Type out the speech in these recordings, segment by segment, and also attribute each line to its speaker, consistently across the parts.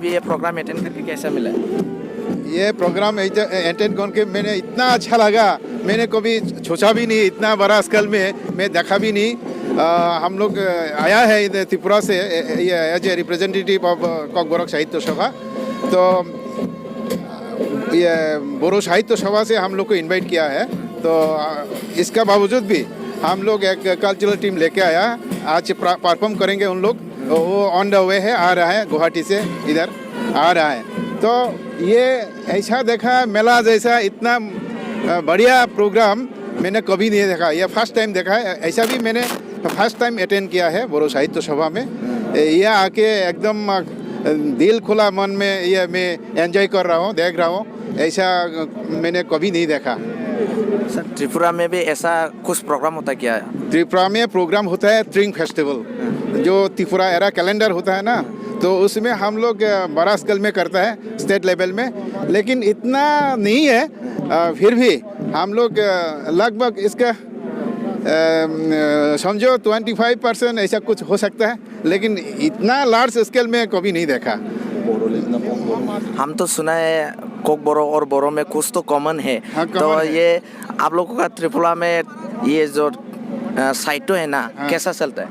Speaker 1: ये programme attend करके कैसा मिला?
Speaker 2: ये प्रोग्राम अटेंड करके मैंने इतना अच्छा लगा, मैंने कभी सोचा भी नहीं इतना बड़ा स्केल में मैं देखा भी नहीं। हम लोग आया है इधर त्रिपुरा से एज ए रिप्रेजेंटेटिव ऑफ कॉकबरक साहित्य सभा, तो ये बोरो साहित्य सभा से हम लोग को इनवाइट किया है। तो इसका बावजूद भी हम लोग एक कल्चरल टीम लेके आया, आज परफॉर्म करेंगे उन लोग। वो ऑन द वे है, आ रहा है गुवाहाटी से इधर आ रहा है। तो ये ऐसा देखा मेला जैसा इतना बढ़िया प्रोग्राम मैंने कभी नहीं देखा, ये फर्स्ट टाइम देखा है। ऐसा भी मैंने फर्स्ट टाइम अटेंड किया है बोरो साहित्य सभा में। ये आके एकदम दिल खुला मन में ये मैं एंजॉय कर रहा हूँ, देख रहा हूँ, ऐसा मैंने कभी नहीं देखा।
Speaker 1: सर त्रिपुरा में भी ऐसा कुछ प्रोग्राम होता क्या है?
Speaker 2: त्रिपुरा में प्रोग्राम होता है ट्रिंग फेस्टिवल, जो त्रिपुरा एरा कैलेंडर होता है ना, तो उसमें हम लोग बड़ा स्केल में करता है स्टेट लेवल में, लेकिन इतना नहीं है। फिर भी हम लोग लगभग इसका समझो 25% ऐसा कुछ हो सकता है, लेकिन इतना लार्ज स्केल में कभी नहीं देखा।
Speaker 1: हम तो सुना है कोक बोरो और बोरो में कुछ तो कॉमन है।
Speaker 2: हाँ,
Speaker 1: तो
Speaker 2: common है।
Speaker 1: ये आप लोगों का त्रिपुरा में ये जो साहित्य है ना, कैसा चलता है?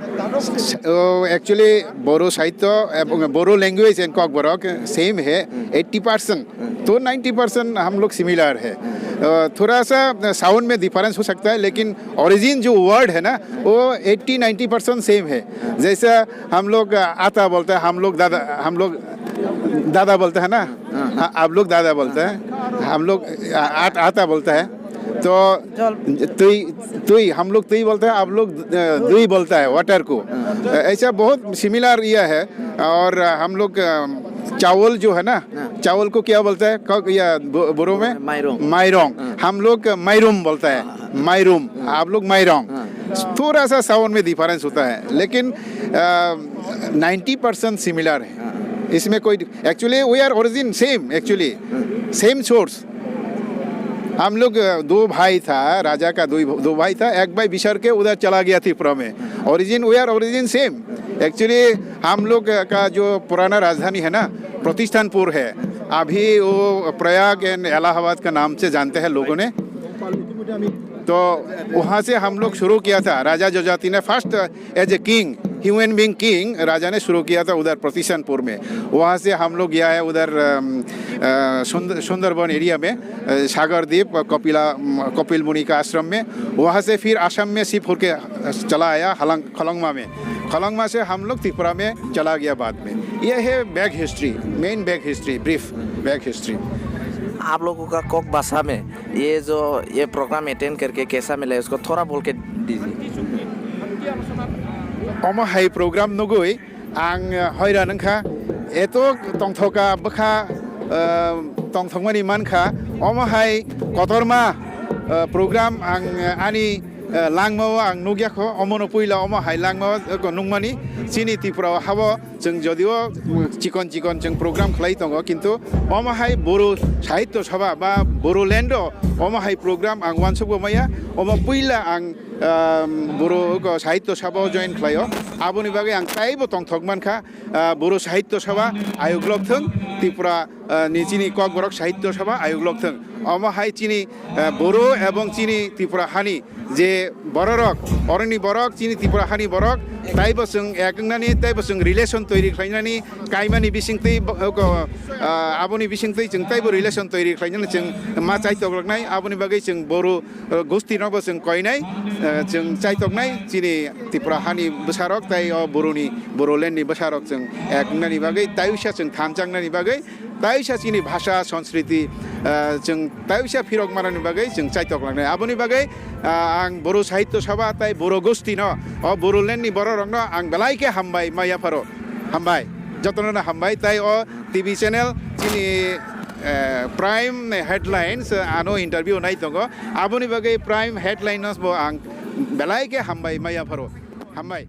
Speaker 2: एक्चुअली बोरो साहित्य एवं बोरो लैंग्वेज एंड कॉकबरक सेम है 80%, तो 90% हम लोग सिमिलर है। थोड़ा सा साउंड में डिफरेंस हो सकता है, लेकिन ओरिजिन जो वर्ड है ना वो 80-90% सेम है। जैसा हम लोग आता बोलते हैं, हम लोग दादा बोलते हैं ना, आप लोग दादा बोलते हैं, हम लोग आता बोलता है। तो तुई हम लोग तुई बोलते हैं, आप लोग दुई बोलता है वाटर को। ऐसा बहुत सिमिलर ये है। और हम लोग चावल जो है ना, चावल को क्या बोलता है या बोरो में? मायरोंग। हम लोग मायरूम बोलता है, मायरूम, आप लोग मायरोंग। थोड़ा सा साउंड में डिफरेंस होता है, लेकिन 90% सिमिलर है। इसमें कोई actually we are origin same, actually same source. हम लोग दो भाई था, राजा का दो भाई था, एक भाई बिछड़ के उधर चला गया त्रिपुरा में। Origin we are origin same. Actually हम लोग का जो पुराना राजधानी है ना प्रतिष्ठानपुर है, अभी वो प्रयाग एंड इलाहाबाद का नाम से जानते हैं लोगों ने। तो वहाँ से हम लोग शुरू किया था। राजा जजाति ने first as a king, human being king, राजा ने शुरू किया था उधर प्रतिष्ठानपुर में। वहाँ से हम लोग गया है उधर सुंदरबन एरिया में, सागर द्वीप, कपिल मुनि का आश्रम में। वहाँ से फिर असम में शिफ्ट होकर चला आया खलंगमा में। खलंगमा से हम लोग त्रिपुरा में चला गया बाद में। यह है back history, main back history, brief back history.
Speaker 1: आप लोगों का कोक भाषा में ये जो ये प्रोग्राम अटेंड करके कैसा मिला है, उसको थोड़ा बोल के दीजिए।
Speaker 2: हाई प्रोग्राम नगुई आं हयरा नंखा एतो तंथका बखा तंथंगमानि मानखा हाई कतरमा प्रोग्राम आं आनी लांगमाव आं नुगियाखौ अमनो पुइला हाई लांगमाव नुंगमानि चिनी त्रिपुरा हाबो जों जदिओ चिकन जों प्रोग्राम खालाय दङ, किन्तु हाई बोरो साहित्य सभा बा बोरोलैंड हाई प्रोग्राम आं वानसुक माया पुइला आं बोरो साहित्य सभा जॉइन खालायो। आबोनि बागै आं ताइबो तंथक मानखा बोरो साहित्य सभा आयोगलकथों त्रिपुरा नि चिनी ककबरक साहित्य सभा आयोगलकथों हाई चिनी बोरो एवं चिनी त्रिपुरा हानि जे बररक अरनि बरक चिनी त्रिपुरा हानि बरक ताइबो जों एकंनानि ताइबो जों रिलेशन तैरि खालायनानै काइमानि बिसिंतै आबोनि बिसिंतै जों ताइबो रिलेशन तैरि खालायनानै जों मा चाइतकनाय आबोनि बागै जों बोरो गोष्ठीनावबो जों कयनाय जों चाइतकनाय चिनी त्रिपुरा हानि बसारक ताइ बोरोनि बोरोलैंडनि बसारक जों एकंनानि बागै ताइसा जों थानजांनानि बागै ताइसा चिनी भाषा संस्कृति जों ताइसा फिरक मारानि बागै जों चाइतकलांनाय आबोनि बागै आं बोरो साहित्य सभा ताइ बोरो गोष्ठी न बोरोलैंडनि बररकनो आं बेलायके हामबाय मायाफारो हामबाय जतननो हामबाय ताइ टीवी चैनल चिनी प्राइम हेडलाइन्स आनो इंटरव्यू नाय दङ आबोनि बागै प्राइम हेडलाइन्स बो आं बेलायके हामबाय मायाफारो हामबाय।